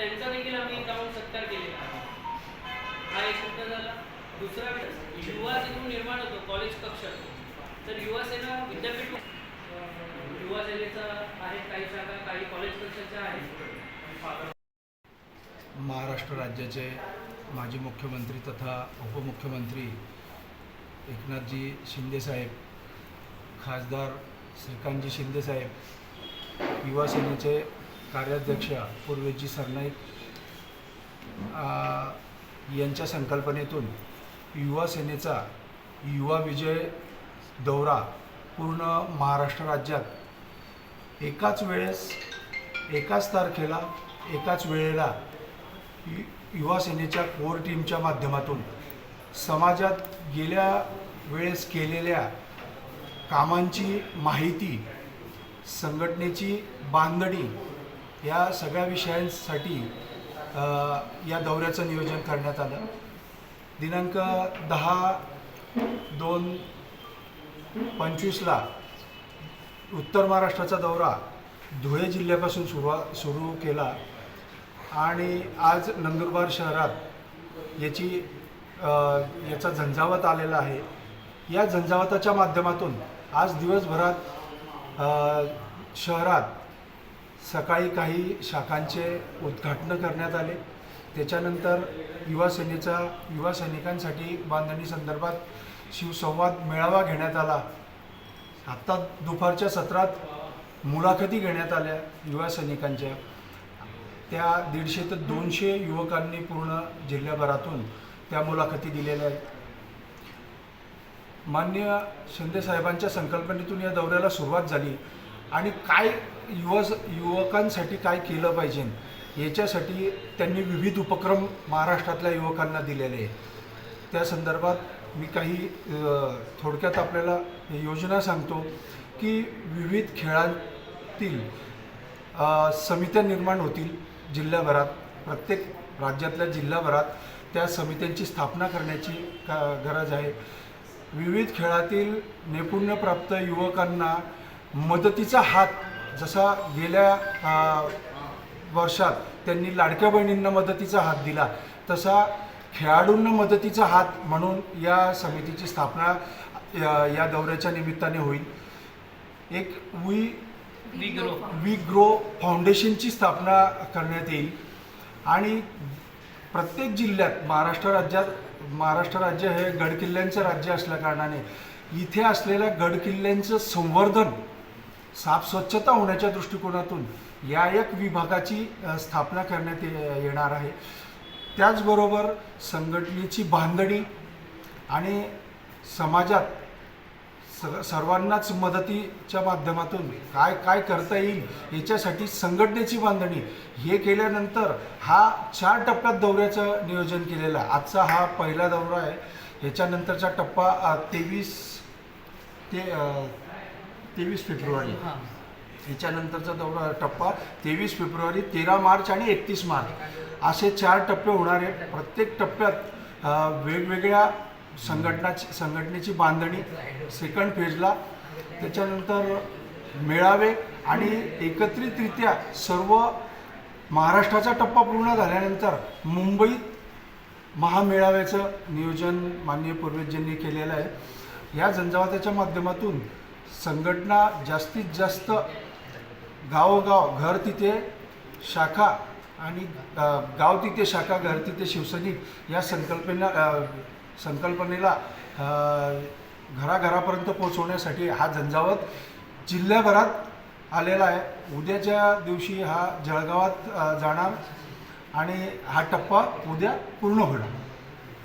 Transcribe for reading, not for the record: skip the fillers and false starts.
त्यांचा देखील आम्ही जाऊन सत्कार केलेला आहे। हा एक मुद्दा झाला। दुसरा युवा जिथून निर्माण होतो कॉलेज कक्षात, तर युवा सेना विद्यापीठ युवा सेनेचा आहे, काही शाखा काही कॉलेज कक्षाच्या आहेत। महाराष्ट्र राज्याचे माजी मुख्यमंत्री तथा उपमुख्यमंत्री एकनाथजी शिंदेसाहेब, खासदार श्रीकांतजी शिंदेसाहेब, युवा सेनेचे कार्याध्यक्ष पूर्वेजी सरनाईक यांच्या संकल्पनेतून युवा सेनेचा युवा विजय दौरा पूर्ण महाराष्ट्र राज्यात एकाच वेळेस एकाच तारखेला एकाच वेळेला युवा सेनेच्या कोर टीमच्या माध्यमातून समाजात गेल्या वेळेस केलेल्या कामांची माहिती, संघटनेची बांधणी या सगळ्या विषयांसाठी या दौऱ्याचं नियोजन करण्यात आलं। दिनांक 10/2/25ला उत्तर महाराष्ट्राचा दौरा धुळे जिल्ह्यापासून सुरू केला आणि आज नंदुरबार शहरात याचा झंझावात आलेला आहे। या झंझावाताच्या माध्यमातून आज दिवसभरात शहरात सकाळी काही शाखांचे उद्घाटन करण्यात आले। त्याच्यानंतर युवा सैनिकांसाठी बांधणी संदर्भात शिवसंवाद मेळावा घेण्यात आला। आत्ता दुपारच्या सत्रात मुलाखती घेण्यात आल्या युवा सैनिकांच्या। त्या 150 ते 200 युवकांनी पूर्ण जिल्ह्याभरातून त्या मुलाखती दिलेल्या आहेत। माननीय शिंदे साहेबांच्या संकल्पनेतून या दौऱ्याला सुरुवात झाली आणि काय युवकांसाठी काय केलं पाहिजे याच्यासाठी त्यांनी विविध उपक्रम महाराष्ट्रातल्या युवकांना दिलेले आहेत। त्या संदर्भात मी काही थोडक्यात आपल्याला योजना सांगतो की विविध खेळांतील समित्या निर्माण होतील जिल्ह्याभरात, प्रत्येक राज्यातल्या जिल्ह्याभरात त्या समित्यांची स्थापना करण्याची गरज आहे। विविध खेळातील नैपुण्यप्राप्त युवकांना मदतीचा हात, जसा गेल्या वर्षात त्यांनी लाडक्या बहिणींना मदतीचा हात दिला, तसा खेळाडूंना मदतीचा हात म्हणून या समितीची स्थापना या दौऱ्याच्या निमित्ताने होईल। एक वी ग्रो फाउंडेशनची स्थापना करण्यात येईल आणि प्रत्येक जिल्ह्यात महाराष्ट्र राज्य हे गडकिल्ल्यांचं राज्य असल्याकारणाने इथे असलेल्या गडकिल्ल्यांचं संवर्धन, साफस्वच्छता होण्याच्या दृष्टिकोनातून या एक विभागाची स्थापना करण्यात येणार आहे। त्याचबरोबर संघटनेची बांधणी आणि समाजात सर्वांनाच मदतीच्या माध्यमातून काय काय करता येईल याच्यासाठी संघटनेची बांधणी हे केल्यानंतर हा 4 टप्प्यात दौऱ्याचं नियोजन केलेलं आहे। आजचा हा पहिला दौरा आहे। ह्याच्यानंतरचा टप्पा 23 फेब्रुवारी, ह्याच्यानंतरचा टप्पा 23 फेब्रुवारी, 13 मार्च आणि 31 मार्च असे 4 टप्पे होणार आहेत। प्रत्येक टप्प्यात वेगवेगळ्या संघटनेची बांधणी सेकंड फेजला, त्याच्यानंतर मेळावे आणि एकत्रितरित्या सर्व महाराष्ट्राचा टप्पा पूर्ण झाल्यानंतर मुंबईत महामेळाव्याचं नियोजन माननीय पूर्वेजींनी केलेलं आहे। या झंझावाताच्या माध्यमातून संघटना जास्तीत जास्त गावोगाव, घर तिथे शाखा आणि गाव तिथे शाखा, घर तिथे शिवसैनिक या संकल्पनेला घराघरापर्यंत पोहोचवण्यासाठी हा झंझावात जिल्ह्याभरात आलेला आहे। उद्याच्या दिवशी हा जळगावात जाणार आणि हा टप्पा उद्या पूर्ण होणार।